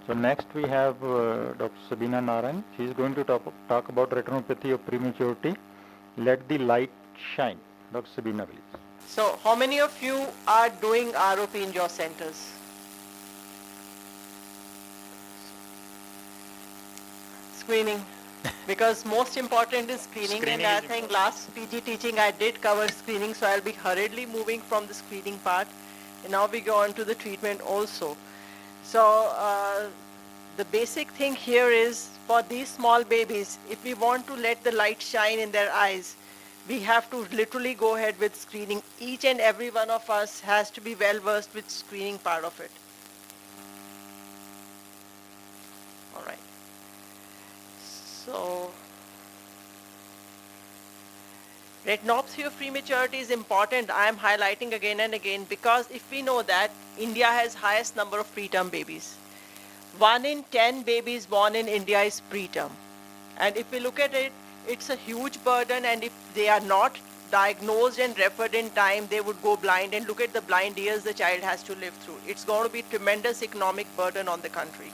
So next we have Dr. Sabina Narayan. She is going to talk about retinopathy of prematurity. Let the light shine. Dr. Sabina, please. So how many of you are doing ROP in your centers? Screening. Because most important is screening, and I think last PG teaching I did cover screening, so I'll be hurriedly moving from the screening part. And now we go on to the treatment also. So the basic thing here is for these small babies, if we want to let the light shine in their eyes, we have to literally go ahead with screening. Each and every one of us has to be well versed with screening part of it. All right. So retinopathy of prematurity is important. I am highlighting again and again because if we know that India has highest number of preterm babies. 1 in 10 babies born in India is preterm. And if we look at it, it's a huge burden, and if they are not diagnosed and referred in time, they would go blind, and look at the blind years the child has to live through. It's going to be tremendous economic burden on the country.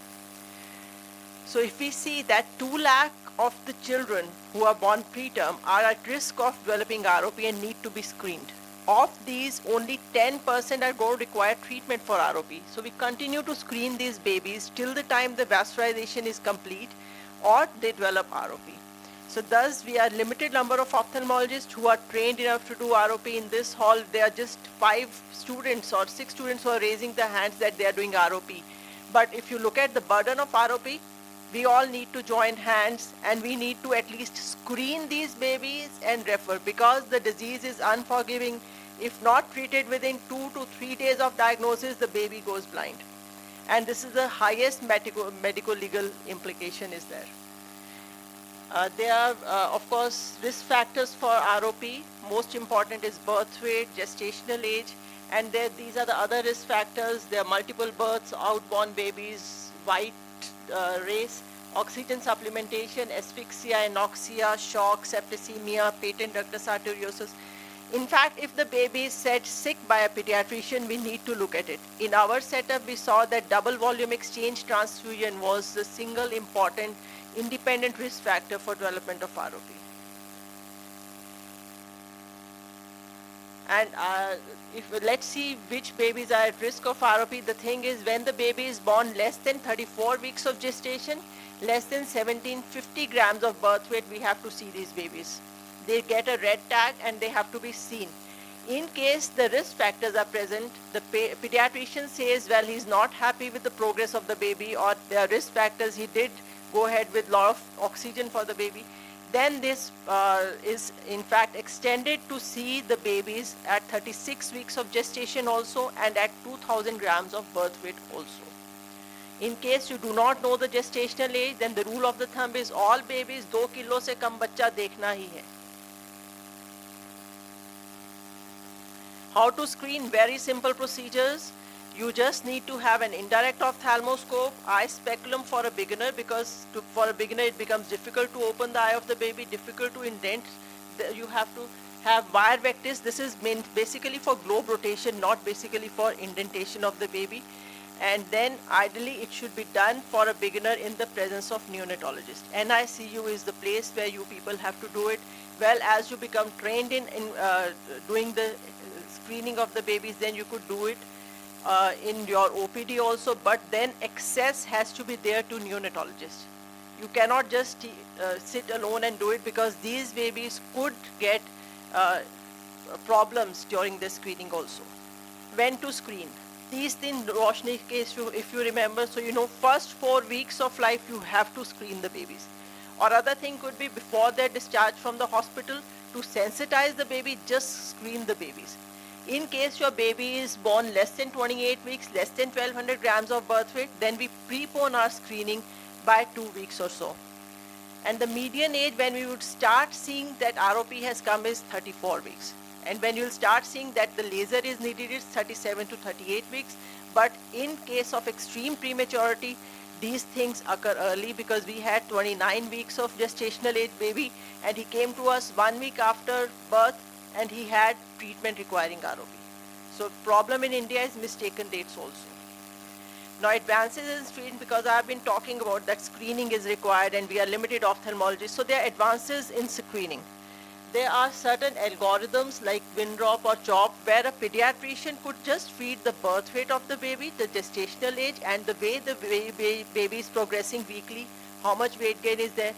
So if we see that 2 lakh of the children who are born preterm are at risk of developing ROP and need to be screened. Of these, only 10% are going to require treatment for ROP. So we continue to screen these babies till the time the vascularization is complete or they develop ROP. So thus we are limited number of ophthalmologists who are trained enough to do ROP in this hall. There are just 5 students or 6 students who are raising their hands that they are doing ROP. But if you look at the burden of ROP, we all need to join hands, and we need to at least screen these babies and refer, because the disease is unforgiving. If not treated within 2 to 3 days of diagnosis, the baby goes blind. And this is the highest medical legal implication is there. There are, of course, risk factors for ROP. Most important is birth weight, gestational age, and these are the other risk factors. There are multiple births, outborn babies, white race, oxygen supplementation, asphyxia, anoxia, shock, septicemia, patent ductus arteriosus. In fact, if the baby is set sick by a pediatrician, we need to look at it. In our setup, we saw that double volume exchange transfusion was the single important independent risk factor for development of ROP. And let's see which babies are at risk of ROP. The thing is, when the baby is born less than 34 weeks of gestation, less than 1750 grams of birth weight, we have to see these babies. They get a red tag and they have to be seen. In case the risk factors are present, the pediatrician says, well, he's not happy with the progress of the baby, or there are risk factors, he did go ahead with a lot of oxygen for the baby. Then this is in fact extended to see the babies at 36 weeks of gestation also, and at 2000 grams of birth weight also. In case you do not know the gestational age, then the rule of the thumb is all babies 2 kilo se kam bachcha dekhna hi hai. How to screen? Very simple procedures. You just need to have an indirect ophthalmoscope, eye speculum for a beginner, because for a beginner it becomes difficult to open the eye of the baby, difficult to indent. You have to have wire vectis. This is basically for globe rotation, not basically for indentation of the baby. And then ideally it should be done for a beginner in the presence of neonatologist. NICU is the place where you people have to do it. Well, as you become trained in doing the screening of the babies, then you could do it in your OPD also, but then access has to be there to neonatologists. You cannot just sit alone and do it, because these babies could get problems during the screening also. When to screen? These things, Roshni case, if you remember, so you know, first 4 weeks of life you have to screen the babies. Or other thing could be before their discharge from the hospital, to sensitize the baby, just screen the babies. In case your baby is born less than 28 weeks, less than 1200 grams of birth weight, then we prepone our screening by 2 weeks or so. And the median age when we would start seeing that ROP has come is 34 weeks. And when you'll start seeing that the laser is needed, it's 37 to 38 weeks. But in case of extreme prematurity, these things occur early, because we had 29 weeks of gestational age baby, and he came to us 1 week after birth, and he had treatment requiring ROP. So problem in India is mistaken dates also. Now advances in screening, because I've been talking about that screening is required and we are limited ophthalmologists, so there are advances in screening. There are certain algorithms like WinRop or CHOP where a pediatrician could just feed the birth weight of the baby, the gestational age, and the way the baby is progressing weekly, how much weight gain is there.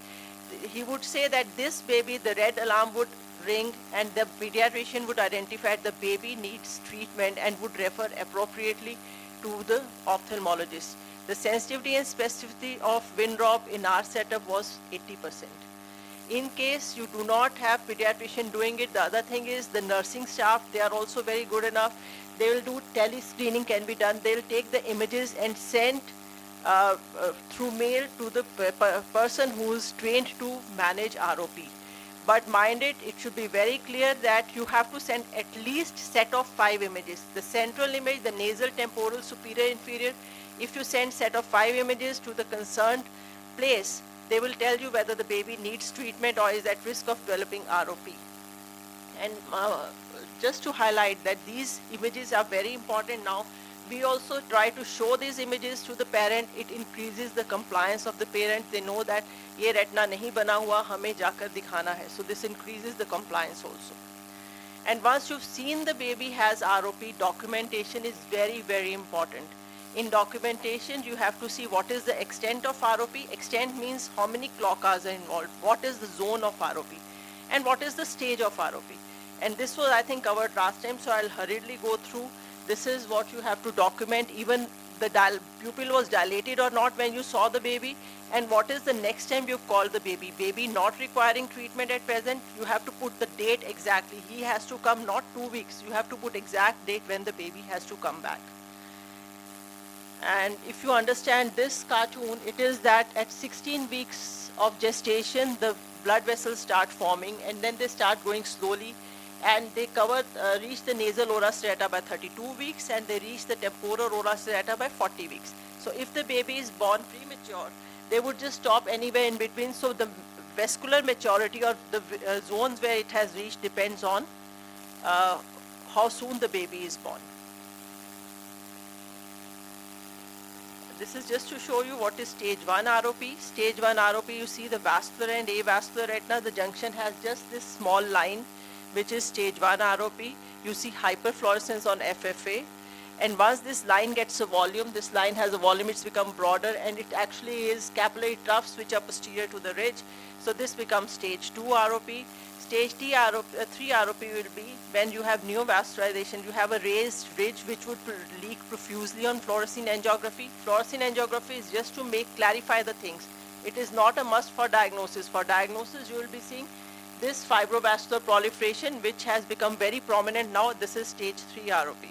He would say that this baby, the red alarm would ring and the pediatrician would identify the baby needs treatment and would refer appropriately to the ophthalmologist. The sensitivity and specificity of WinRop in our setup was 80%. In case you do not have pediatrician doing it, the other thing is the nursing staff, they are also very good enough. They will do tele-screening can be done. They will take the images and send through mail to the person who is trained to manage ROP. But mind it, it should be very clear that you have to send at least set of 5 images. The central image, the nasal, temporal, superior, inferior. If you send set of 5 images to the concerned place, they will tell you whether the baby needs treatment or is at risk of developing ROP. And just to highlight that these images are very important now, we also try to show these images to the parent. It increases the compliance of the parent. They know that ये retina नहीं बना हुआ, हमें जाकर दिखाना है. So this increases the compliance also. And once you've seen the baby has ROP, documentation is very, very important. In documentation, you have to see what is the extent of ROP. Extent means how many clock hours are involved, what is the zone of ROP, and what is the stage of ROP. And this was, I think, covered last time, so I'll hurriedly go through. This is what you have to document, even the pupil was dilated or not when you saw the baby, and what is the next time you call the baby. Baby not requiring treatment at present, you have to put the date exactly. He has to come not 2 weeks, you have to put exact date when the baby has to come back. And if you understand this cartoon, it is that at 16 weeks of gestation, the blood vessels start forming and then they start going slowly, and they reach the nasal ora striata by 32 weeks and they reach the temporal ora striata by 40 weeks. So if the baby is born premature, they would just stop anywhere in between. So the vascular maturity or the zones where it has reached depends on how soon the baby is born. This is just to show you what is stage 1 ROP. Stage 1 ROP, you see the vascular and avascular retina. The junction has just this small line, which is stage 1 ROP. You see hyperfluorescence on FFA. And once this line gets a volume, this line has a volume, it's become broader, and it actually is capillary troughs which are posterior to the ridge. So this becomes stage 2 ROP. Stage 3 ROP will be when you have neovascularization. You have a raised ridge which would leak profusely on fluorescein angiography. Fluorescein angiography is just to clarify the things. It is not a must for diagnosis. For diagnosis, you will be seeing this fibrovascular proliferation, which has become very prominent now. This is stage 3 ROP.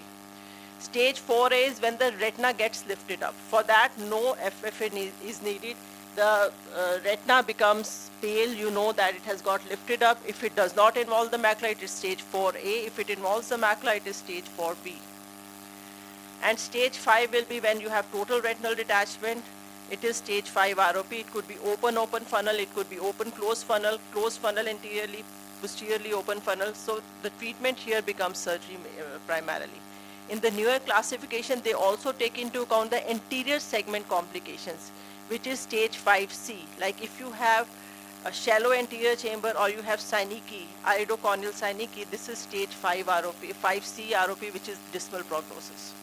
Stage 4A is when the retina gets lifted up. For that, no FFA is needed. The retina becomes pale, you know that it has got lifted up. If it does not involve the macula, it is stage 4A. If it involves the macula, it is stage 4B. And stage 5 will be when you have total retinal detachment. It is stage 5 ROP. It could be open funnel, it could be closed funnel anteriorly, posteriorly open funnel. So the treatment here becomes surgery primarily. In the newer classification, they also take into account the anterior segment complications, which is stage 5C. Like if you have a shallow anterior chamber or you have synecdoche, iridocorneal synecdoche, this is stage 5 ROP, 5C ROP, which is dismal prognosis.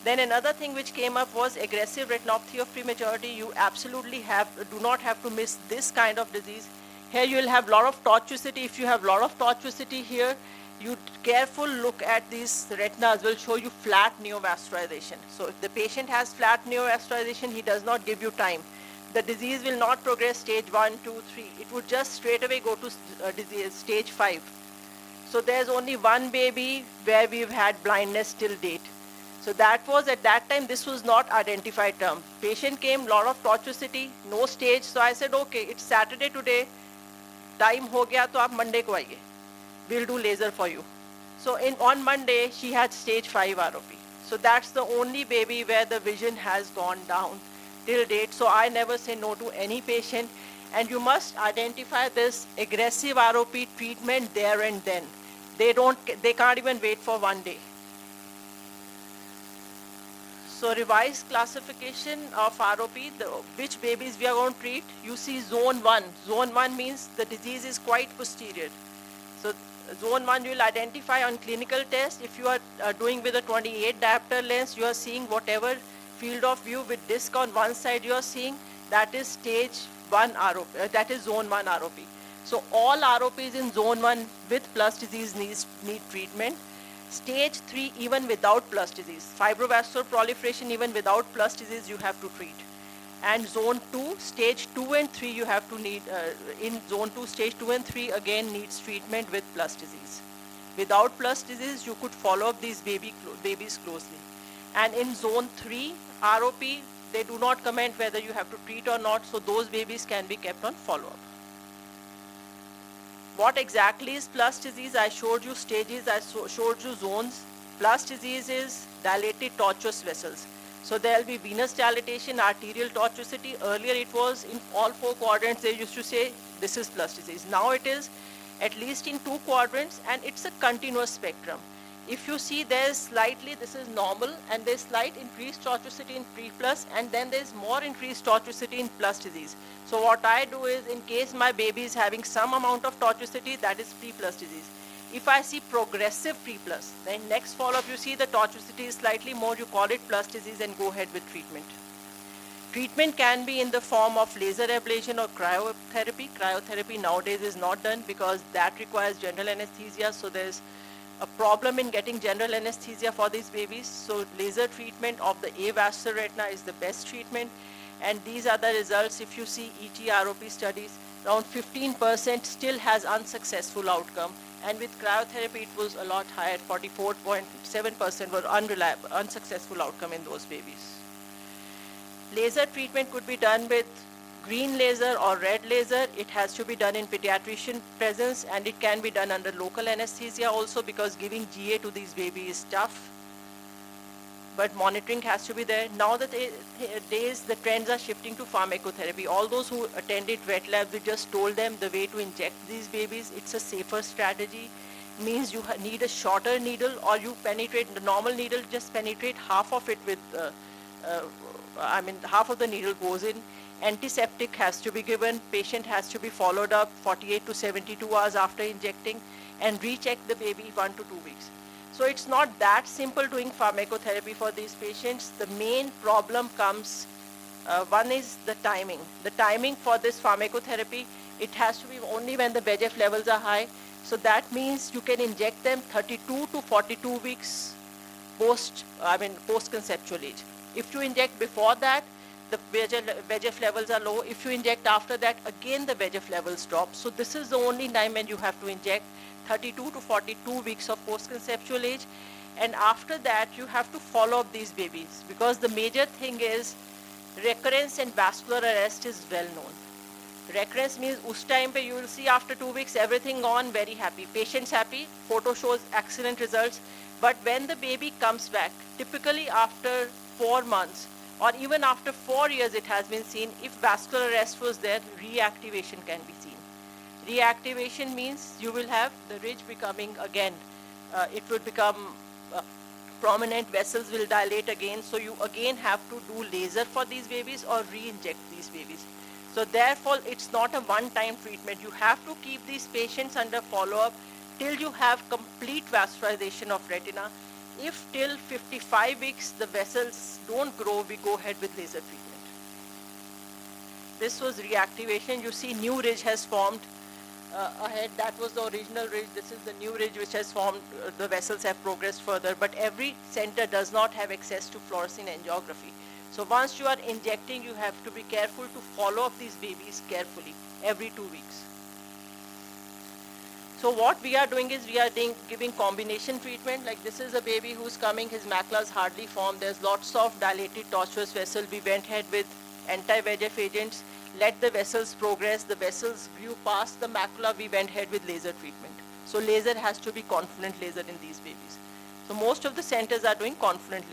Then another thing which came up was aggressive retinopathy of prematurity. You absolutely do not have to miss this kind of disease. Here you will have a lot of tortuosity. If you have a lot of tortuosity here, you careful look at these retinas will show you flat neovascularization. So if the patient has flat neovascularization, he does not give you time. The disease will not progress stage 1, 2, 3. It would just straight away go to disease stage 5. So there's only one baby where we've had blindness till date. So that was at that time, this was not identified term. Patient came, lot of tortuosity, no stage. So I said, okay, it's Saturday today, time ho gaya, to aap Monday ko aiye. We'll do laser for you. So on Monday, she had stage 5 ROP. So that's the only baby where the vision has gone down till date. So I never say no to any patient. And you must identify this aggressive ROP treatment there and then. They can't even wait for one day. So revised classification of ROP, which babies we are going to treat, you see zone 1. Zone 1 means the disease is quite posterior. So zone 1 you will identify on clinical test. If you are doing with a 28 diopter lens, you are seeing whatever field of view with disc on one side you are seeing, that is stage 1 ROP, that is zone 1 ROP. So all ROPs in zone 1 with plus disease need treatment. Stage 3 even without plus disease. Fibrovascular proliferation even without plus disease you have to treat. And zone 2, stage 2 and 3 you have to need, in zone 2, stage 2 and 3 again needs treatment with plus disease. Without plus disease you could follow up these babies closely. And in zone 3 ROP, they do not comment whether you have to treat or not, so those babies can be kept on follow-up. What exactly is plus disease? I showed you stages, I showed you zones. Plus disease is dilated tortuous vessels. So there will be venous dilatation, arterial tortuosity. Earlier it was in all 4 quadrants, they used to say this is plus disease. Now it is at least in 2 quadrants, and it's a continuous spectrum. If you see there's slightly, this is normal, and there's slight increased tortuosity in pre-plus, and then there's more increased tortuosity in plus disease. So what I do is, in case my baby is having some amount of tortuosity, that is pre-plus disease. If I see progressive pre-plus, then next follow-up you see the tortuosity is slightly more, you call it plus disease and go ahead with treatment. Treatment can be in the form of laser ablation or cryotherapy. Cryotherapy nowadays is not done because that requires general anesthesia, so there's a problem in getting general anesthesia for these babies. So laser treatment of the avascular retina is the best treatment. And these are the results. If you see ET-ROP studies, around 15% still has unsuccessful outcome. And with cryotherapy, it was a lot higher. 44.7% were unsuccessful outcome in those babies. Laser treatment could be done with green laser or red laser. It has to be done in pediatrician presence, and it can be done under local anesthesia also, because giving GA to these babies is tough. But monitoring has to be there. Now the days, the trends are shifting to pharmacotherapy. All those who attended wet labs, we just told them the way to inject these babies. It's a safer strategy. Means you need a shorter needle, or you penetrate the normal needle, just penetrate half of it with, half of the needle goes in. Antiseptic has to be given, patient has to be followed up 48 to 72 hours after injecting, and recheck the baby 1 to 2 weeks. So it's not that simple doing pharmacotherapy for these patients. The main problem comes, one is the timing. The timing for this pharmacotherapy, it has to be only when the VEGF levels are high. So that means you can inject them 32 to 42 weeks post-conceptual age. If you inject before that, the VEGF levels are low. If you inject after that, again the VEGF levels drop. So this is the only time when you have to inject 32 to 42 weeks of post-conceptual age. And after that, you have to follow up these babies, because the major thing is recurrence and vascular arrest is well known. Recurrence means us time pe you will see after 2 weeks everything gone, very happy. Patient's happy, photo shows excellent results. But when the baby comes back, typically after 4 months, or even after 4 years it has been seen, if vascular arrest was there, reactivation can be seen. Reactivation means you will have the ridge becoming again, it will become prominent, vessels will dilate again, so you again have to do laser for these babies or re-inject these babies. So therefore, it's not a one-time treatment. You have to keep these patients under follow-up till you have complete vascularization of retina. If till 55 weeks the vessels don't grow, we go ahead with laser treatment. This was reactivation. You see new ridge has formed ahead. That was the original ridge. This is the new ridge which has formed. The vessels have progressed further, but every center does not have access to fluorescein angiography. So once you are injecting, you have to be careful to follow up these babies carefully every 2 weeks. So what we are doing is we are giving combination treatment. Like this is a baby who's coming, his macula is hardly formed. There's lots of dilated tortuous vessel. We went ahead with anti-VEGF agents, let the vessels progress. The vessels grew past the macula. We went ahead with laser treatment. So laser has to be confluent laser in these babies. So most of the centers are doing confluent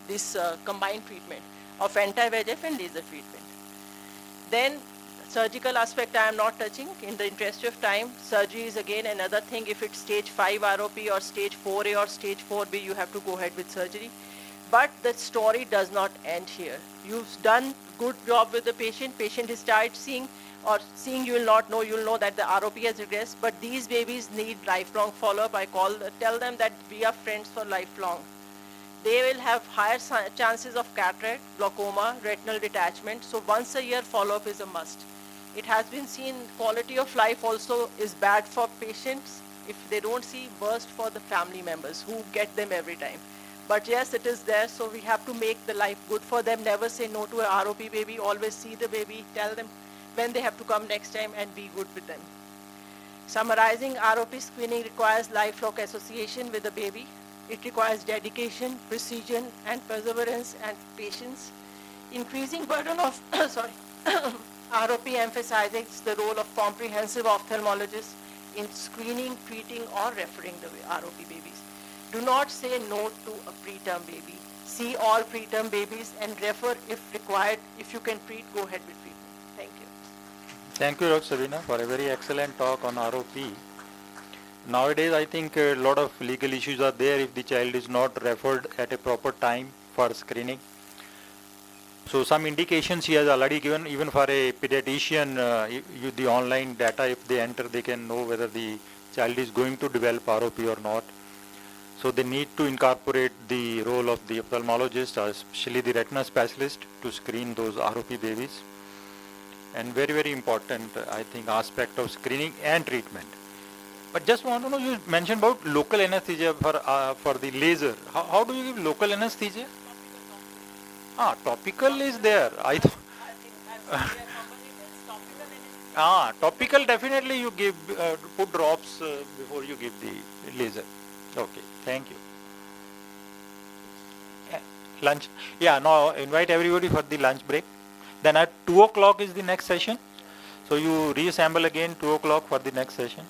laser, combined treatment of anti-VEGF and laser treatment. Then surgical aspect I am not touching in the interest of time. Surgery is again another thing. If it's stage 5 ROP or stage 4A or stage 4B, you have to go ahead with surgery. But the story does not end here. You've done good job with the patient. Patient has started seeing, or seeing you will not know, you'll know that the ROP has regressed. But these babies need lifelong follow-up. Tell them that we are friends for lifelong. They will have higher chances of cataract, glaucoma, retinal detachment. So once a year follow-up is a must. It has been seen quality of life also is bad for patients if they don't see, worst for the family members who get them every time. But yes, it is there, so we have to make the life good for them. Never say no to a ROP baby. Always see the baby, tell them when they have to come next time, and be good with them. Summarizing, ROP screening requires lifelong association with the baby. It requires dedication, precision, and perseverance and patience. Increasing burden of ROP emphasizes the role of comprehensive ophthalmologists in screening, treating, or referring the ROP babies. Do not say no to a preterm baby. See all preterm babies and refer if required. If you can treat, go ahead with treatment. Thank you. Thank you, Dr. Sabina, for a very excellent talk on ROP. Nowadays, I think a lot of legal issues are there if the child is not referred at a proper time for screening. So some indications he has already given, even for a pediatrician, the online data, if they enter, they can know whether the child is going to develop ROP or not. So they need to incorporate the role of the ophthalmologist, especially the retina specialist, to screen those ROP babies. And very, very important, I think, aspect of screening and treatment. But just want to know, you mentioned about local anesthesia for the laser. How do you give local anesthesia? Topical is there. Topical definitely you give, put drops before you give the laser. Okay, thank you. Lunch. Yeah, now invite everybody for the lunch break. Then at 2 o'clock is the next session. So you reassemble again 2 o'clock for the next session.